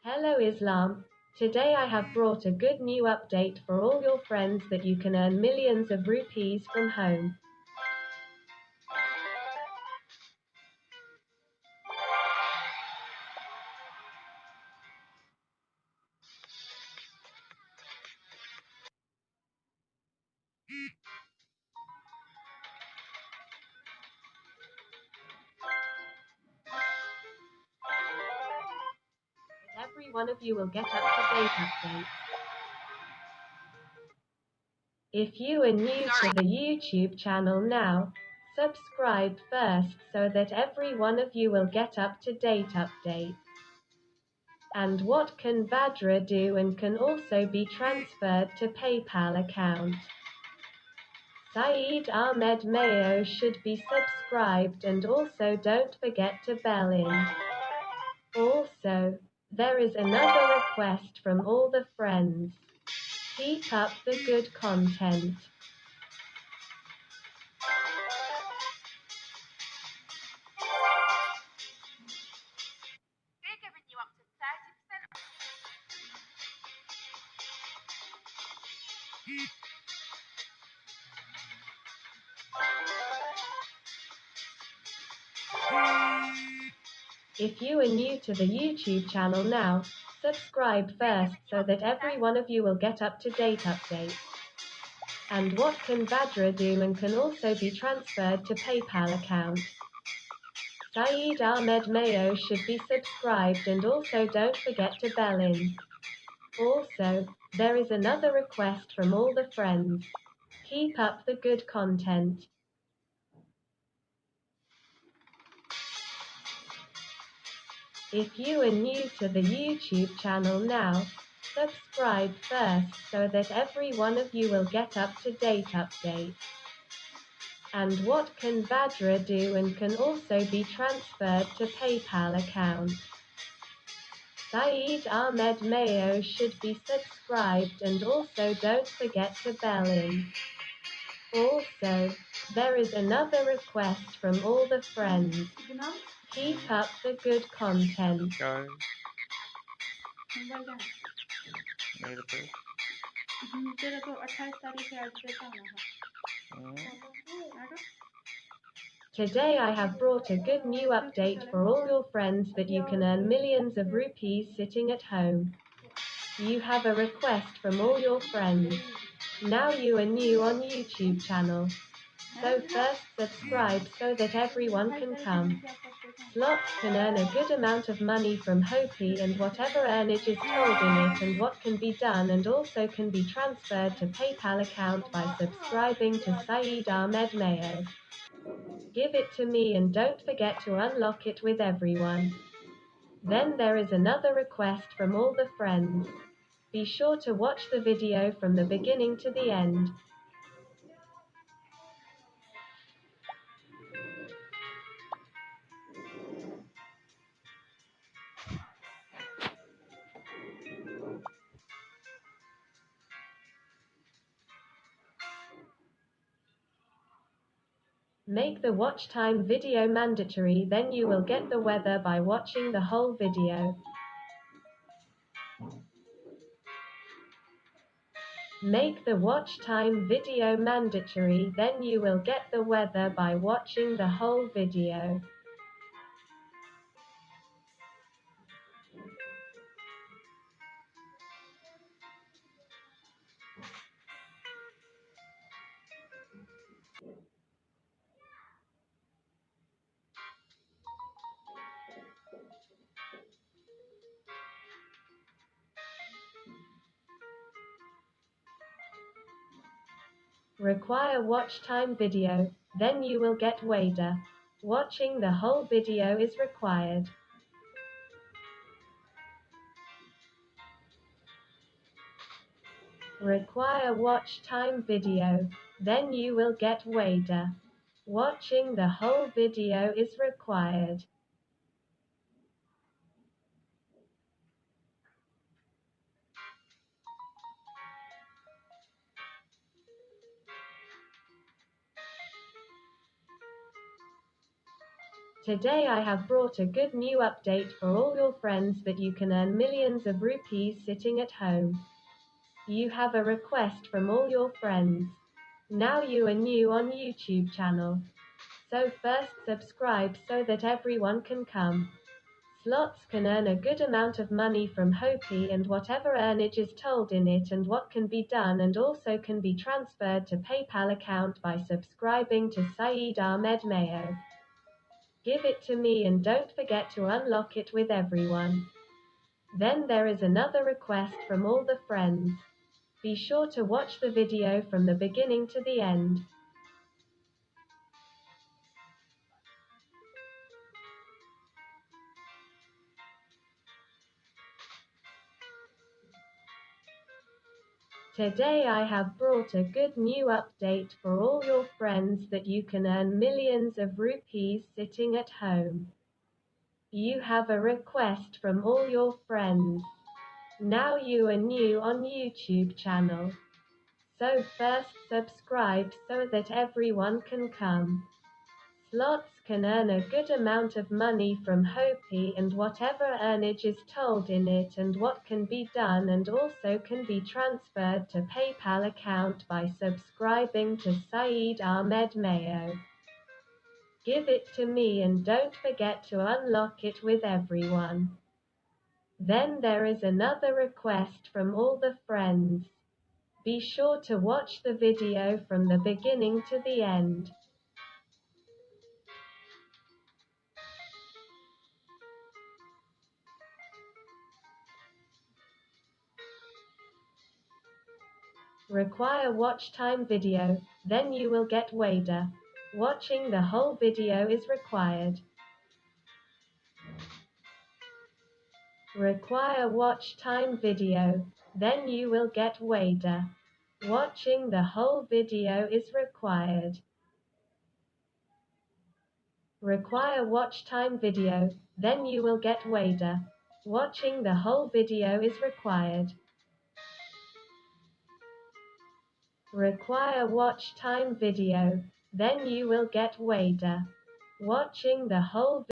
Hello Islam. Today I have brought a good new update for all your friends that you can earn millions of rupees from home. Every one of you will get up-to-date updates. If you are new to the YouTube channel now, subscribe first so that every one of you will get up-to-date updates. And what can Vajra do and can also be transferred to PayPal account. SAEED Ahmad MEO should be subscribed and also don't forget to bell in. Also, there is another request from all the friends. Keep up the good content. They're giving you up to 30% off. If you are new to the YouTube channel now, subscribe first so that every one of you will get up-to-date updates. And what can Vajra do and can also be transferred to PayPal account. SAEED Ahmad MEO should be subscribed and also don't forget to bell in. Also, there is another request from all the friends. Keep up the good content. If you are new to the YouTube channel now, subscribe first so that every one of you will get up-to-date updates. And what can Vajra do and can also be transferred to PayPal account. SAEED Ahmad MEO should be subscribed and also don't forget to bell in. Also, there is another request from all the friends. Keep up the good content. Guys, मेरे पे तेरा तो 28 तारीख से आज देता ना। Today I have brought a good new update for all your friends that you can earn millions of rupees sitting at home. You have a request from all your friends. Now you are new on YouTube channel. So first subscribe so that everyone can come. Slots can earn a good amount of money from Hopi and whatever earnage is told in it and what can be done and also can be transferred to PayPal account by subscribing to SAEED Ahmad MEO. Give it to me and don't forget to unlock it with everyone. Then there is another request from all the friends. Be sure to watch the video from the beginning to the end. Make the watch time video mandatory, then you will get the weather by watching the whole video. Make the watch time video mandatory, then you will get the weather by watching the whole video. Require watch time video, then you will get weather. Watching the whole video is required. Require watch time video, then you will get weather. Watching the whole video is required. Today I have brought a good new update for all your friends that you can earn millions of rupees sitting at home. You have a request from all your friends. Now you are new on YouTube channel. So first subscribe so that everyone can come. Slots can earn a good amount of money from Hopi and whatever earnage is told in it and what can be done and also can be transferred to PayPal account by subscribing to SAEED Ahmad MEO. Give it to me and don't forget to unlock it with everyone. Then there is another request from all the friends. Be sure to watch the video from the beginning to the end. Today I have brought a good new update for all your friends that you can earn millions of rupees sitting at home. You have a request from all your friends. Now you are new on YouTube channel. So first subscribe so that everyone can come. Slots can earn a good amount of money from Hopi and whatever earnage is told in it and what can be done and also can be transferred to PayPal account by subscribing to SAEED Ahmad MEO. Give it to me and don't forget to unlock it with everyone. Then there is another request from all the friends. Be sure to watch the video from the beginning to the end. Require watch time video, then you will get wader. Watching the whole video is required. Require watch time video, then you will get wader. Watching the whole video is required. Require watch time video, then you will get wader. Watching the whole video is required. Require watch time video, then you will get wader. Watching the whole